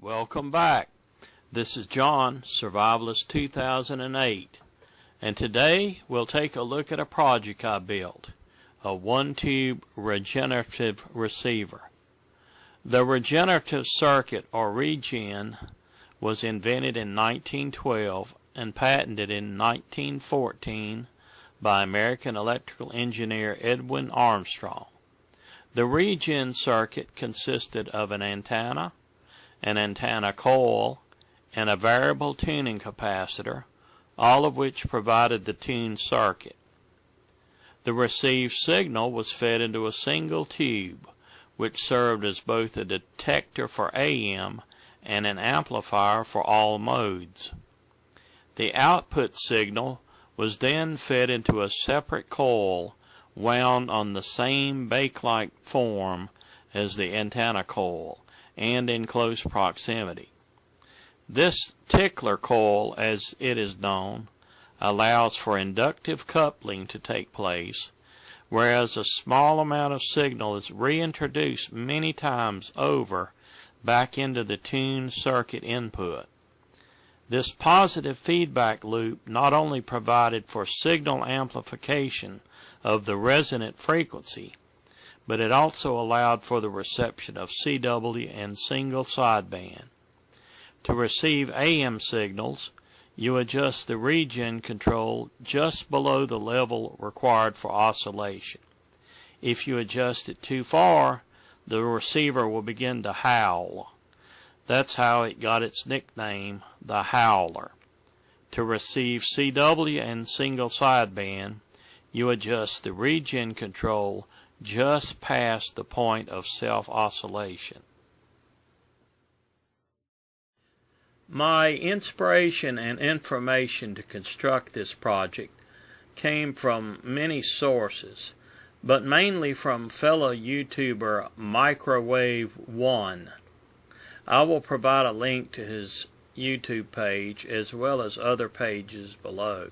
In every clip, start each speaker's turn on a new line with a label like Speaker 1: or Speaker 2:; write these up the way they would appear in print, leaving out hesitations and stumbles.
Speaker 1: Welcome back. This is John, Survivalist 2008, and today we'll take a look at a project I built, a one-tube regenerative receiver. The regenerative circuit, or regen, was invented in 1912 and patented in 1914 by American electrical engineer Edwin Armstrong. The regen circuit consisted of an antenna coil, and a variable tuning capacitor, all of which provided the tuned circuit. The received signal was fed into a single tube, which served as both a detector for AM and an amplifier for all modes. The output signal was then fed into a separate coil wound on the same bakelite form as the antenna coil and in close proximity. This tickler coil, as it is known, allows for inductive coupling to take place, whereas a small amount of signal is reintroduced many times over back into the tuned circuit input. This positive feedback loop not only provided for signal amplification of the resonant frequency, but it also allowed for the reception of CW and single sideband. To receive AM signals, you adjust the regen control just below the level required for oscillation. If you adjust it too far, the receiver will begin to howl. That's how it got its nickname, the Howler. To receive CW and single sideband, you adjust the regen control just past the point of self-oscillation. My inspiration and information to construct this project came from many sources, but mainly from fellow YouTuber Microwave 1. I will provide a link to his YouTube page as well as other pages below.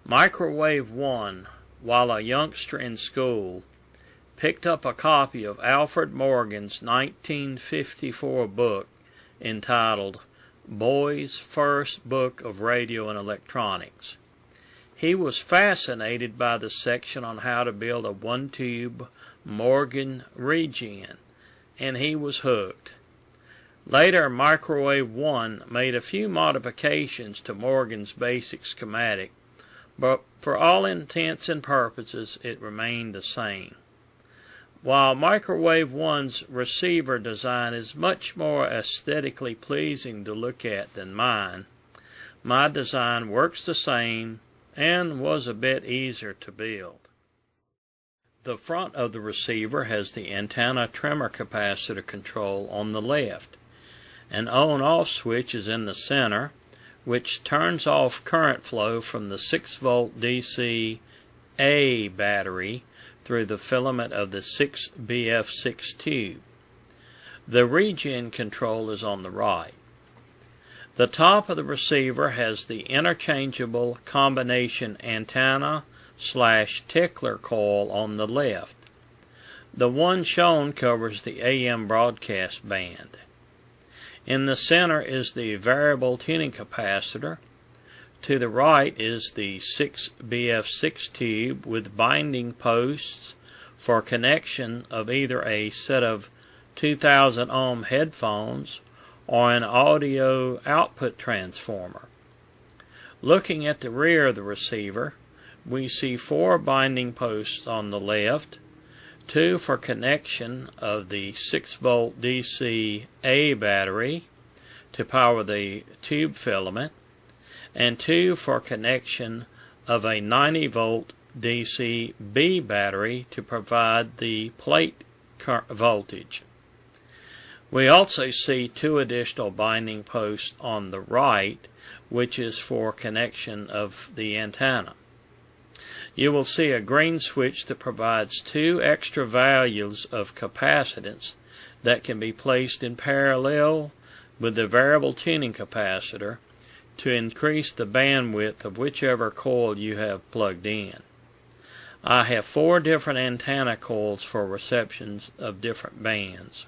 Speaker 1: Microwave 1, while a youngster in school, picked up a copy of Alfred Morgan's 1954 book entitled Boy's First Book of Radio and Electronics. He was fascinated by the section on how to build a one-tube Morgan regen, and he was hooked. Later, Microwave 1 made a few modifications to Morgan's basic schematic, but for all intents and purposes it remained the same. While Microwave 1's receiver design is much more aesthetically pleasing to look at than mine, my design works the same and was a bit easier to build. The front of the receiver has the antenna trimmer capacitor control on the left. An on-off switch is in the center, which turns off current flow from the 6-volt DC A battery through the filament of the 6BF6 tube. The regen control is on the right. The top of the receiver has the interchangeable combination antenna/tickler coil on the left. The one shown covers the AM broadcast band. In the center is the variable tuning capacitor. To the right is the 6BF6 tube with binding posts for connection of either a set of 2000 ohm headphones or an audio output transformer. Looking at the rear of the receiver, we see 4 binding posts on the left, 2 for connection of the 6-volt DC A battery to power the tube filament, and 2 for connection of a 90-volt DC B battery to provide the plate voltage. We also see 2 additional binding posts on the right, which is for connection of the antenna. You will see a green switch that provides 2 extra values of capacitance that can be placed in parallel with the variable tuning capacitor to increase the bandwidth of whichever coil you have plugged in. I have 4 different antenna coils for receptions of different bands.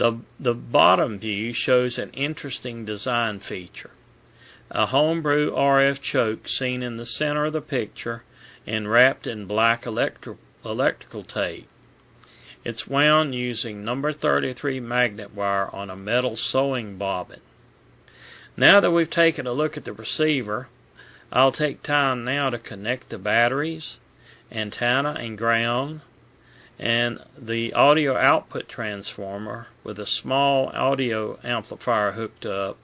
Speaker 1: The bottom view shows an interesting design feature. A Homebrew RF choke seen in the center of the picture and wrapped in black electrical tape. It's wound using number 33 magnet wire on a metal sewing bobbin. Now that we've taken a look at the receiver, I'll take time now to connect the batteries, antenna and ground, and the audio output transformer with a small audio amplifier hooked up,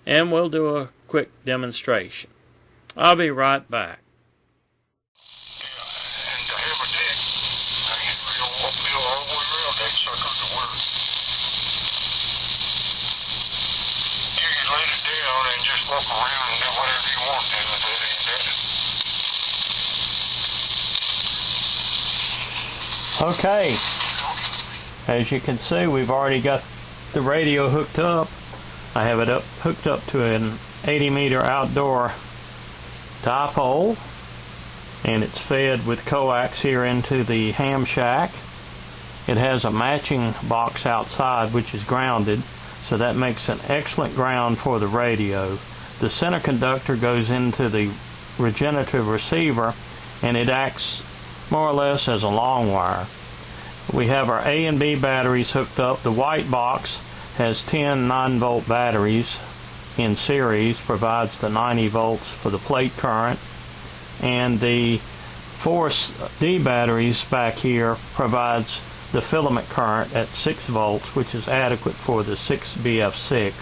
Speaker 1: and we'll do a quick demonstration. I'll be right back. Okay, as you can see, we've already got the radio hooked up. I have it hooked up to an 80-meter outdoor dipole, and it's fed with coax here into the ham shack. It has a matching box outside which is grounded, so that makes an excellent ground for the radio. The center conductor goes into the regenerative receiver, and it acts more or less as a long wire. We have our A and B batteries hooked up. The white box has 10 9-volt batteries in series, provides the 90 volts for the plate current, and the 4 D batteries back here provides the filament current at 6 volts, which is adequate for the 6BF6.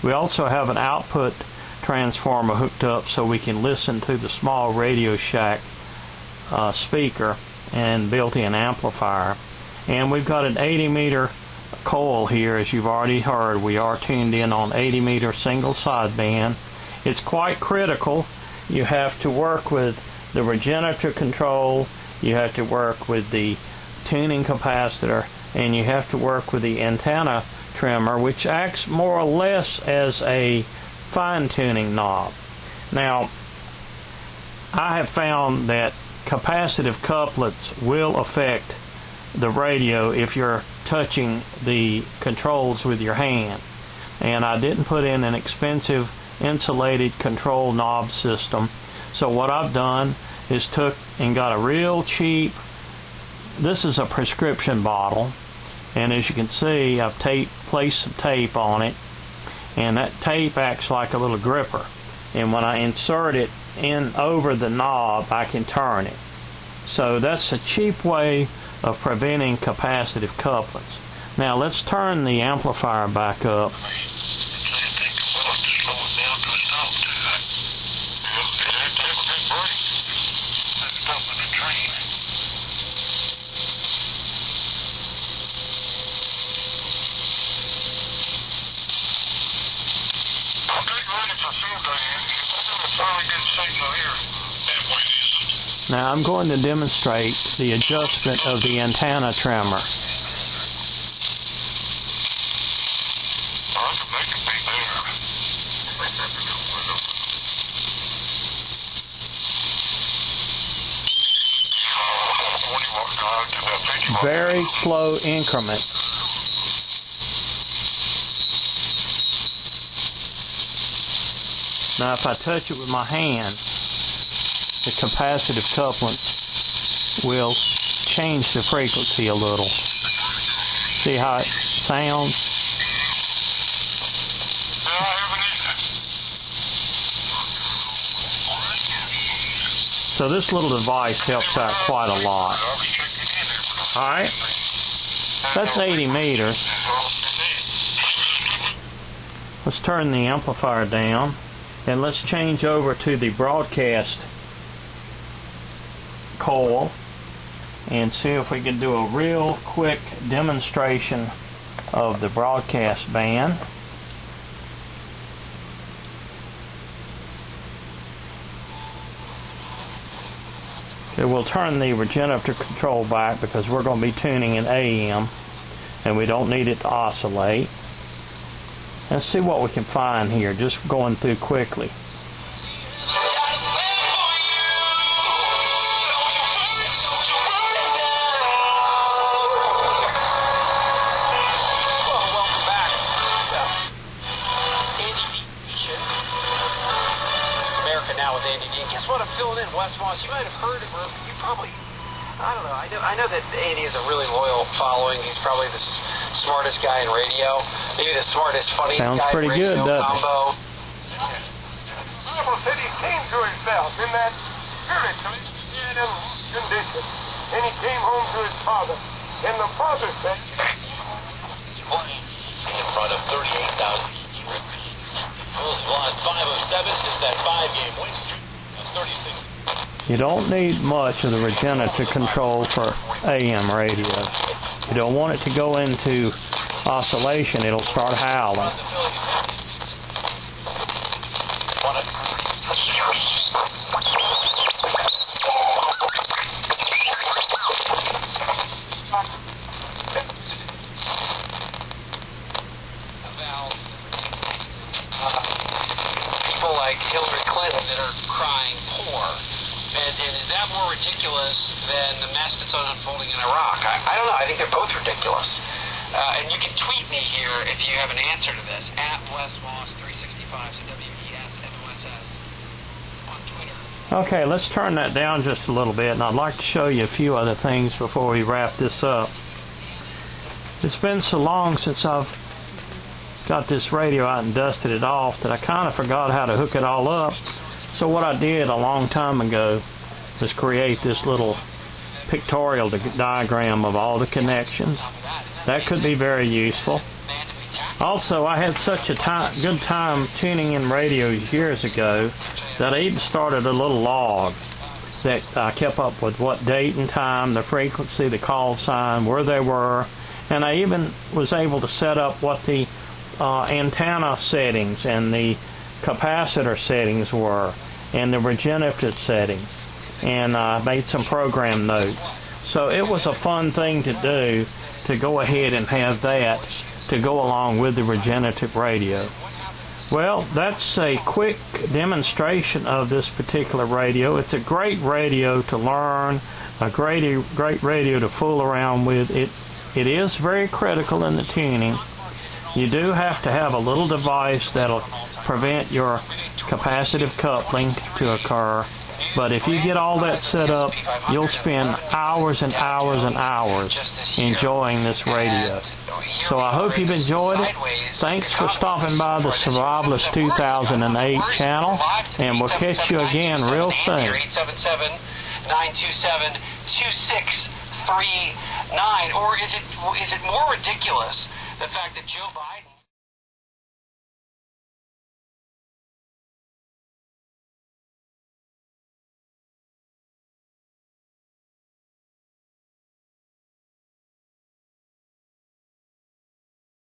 Speaker 1: We also have an output transformer hooked up so we can listen to the small Radio Shack speaker and built-in amplifier. And we've got an 80-meter coil here. As you've already heard, we are tuned in on 80-meter single sideband. It's quite critical. You have to work with the regenerative control, you have to work with the tuning capacitor, and you have to work with the antenna trimmer, which acts more or less as a fine-tuning knob. Now, I have found that capacitive couplets will affect the radio if you're touching the controls with your hand, and I didn't put in an expensive insulated control knob system. So what I've done is took and got a real cheap, this is a prescription bottle, and as you can see, I've placed some tape on it, and that tape acts like a little gripper, and when I insert it in over the knob, I can turn it. So that's a cheap way of preventing capacitive couplets. Now let's turn the amplifier back up. Now I'm going to demonstrate the adjustment of the antenna trimmer. Very slow increment. Now if I touch it with my hand, the capacitive couplets will change the frequency a little. See how it sounds? So this little device helps out quite a lot. Alright, that's 80 meters. Let's turn the amplifier down, and let's change over to the Broadcast Coil and see if we can do a real quick demonstration of the broadcast band. Okay, we'll turn the regenerative control back because we're going to be tuning in AM and we don't need it to oscillate. Let's see what we can find here, just going through quickly.
Speaker 2: just want to fill it in, Wes Moss. You might have heard him, or you probably, I don't know. I know that A&E is a really loyal following. He's probably the smartest guy in radio. Maybe the smartest, funniest guy in radio combo.
Speaker 3: Bible said he came to himself in that spiritually dead and loose condition. And he came home to his father. And the father said,
Speaker 4: in front of 38,000. Bulls lost 5 of 7 since that 5-game win streak. 36.
Speaker 1: You don't need much of the regenerative control for AM radio. You don't want it to go into oscillation. It'll start howling.
Speaker 2: People like Hillary Clinton that are crying poor. And is that more ridiculous than the mess that's unfolding in Iraq? I don't know. I think they're both ridiculous. And you can tweet me here if you have an answer to this. At WesMoss365, so WESMOSS on Twitter.
Speaker 1: Okay, let's turn that down just a little bit, and I'd like to show you a few other things before we wrap this up. It's been so long since I've got this radio out and dusted it off that I kind of forgot how to hook it all up. So what I did a long time ago was create this little pictorial diagram of all the connections. That could be very useful. Also, I had such a good time tuning in radios years ago that I even started a little log that I kept up with what date and time, the frequency, the call sign, where they were, and I even was able to set up what the antenna settings and the capacitor settings were, and the regenerative settings, and I made some program notes. So it was a fun thing to do, to go ahead and have that to go along with the regenerative radio. Well, that's a quick demonstration of this particular radio. It's a great radio to learn, a great radio to fool around with. It is very critical in the tuning. You do have to have a little device that'll prevent your capacitive coupling to occur. But if you get all that set up, you'll spend hours and hours and hours enjoying this radio. So I hope you've enjoyed it. Thanks for stopping by the Survivalist 2008 channel, and we'll catch you again real soon.
Speaker 2: 877-927-2639. Or is it more ridiculous, the fact that Joe Biden